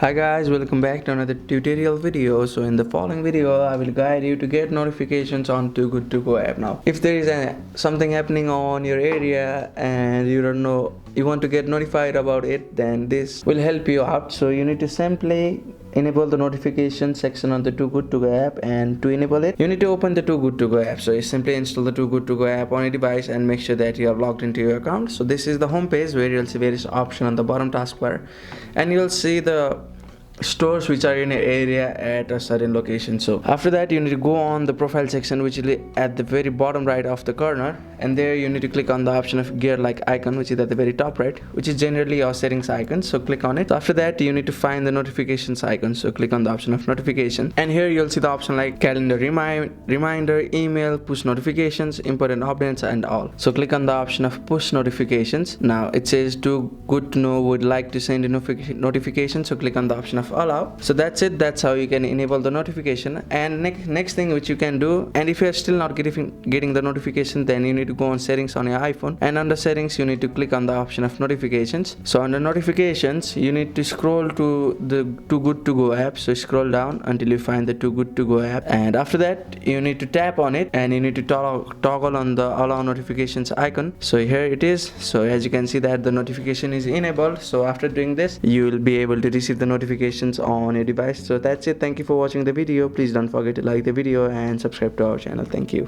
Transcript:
Hi guys, welcome back to another tutorial video. So in the following video I will guide you to get notifications on Too Good To Go app. Now if there is something happening on your area and you don't know, you want to get notified about it, then this will help you out. So you need to simply enable the notification section on the Too Good To Go app, and to enable it you need to open the Too Good To Go app. So you simply install the Too Good To Go app on your device and make sure that you are logged into your account. So this is the home page where you'll see various options on the bottom taskbar, and you'll see the stores which are in an area at a certain location. So after that you need to go on the profile section, which is at the very bottom right of the corner, and there you need to click on the option of gear like icon, which is at the very top right, which is generally your settings icon. So click on it. After that you need to find the notifications icon, so click on the option of notification, and here you'll see the option like calendar, reminder, email, push notifications, important updates and all. So click on the option of push notifications. Now it says Too Good To Know would like to send a notification, so click on the option of allow. So that's it. That's how you can enable the notification. And next thing which you can do, and if you are still not getting the notification, then you need to go on settings on your iPhone, and under settings you need to click on the option of notifications. So under notifications you need to scroll to the Too Good To Go app. So scroll down until you find the Too Good To Go app, and after that you need to tap on it, and you need to toggle on the allow notifications icon. So here it is. So as you can see that the notification is enabled. So after doing this you will be able to receive the notifications on your device. So that's it. Thank you for watching the video. Please don't forget to like the video and subscribe to our channel. Thank you.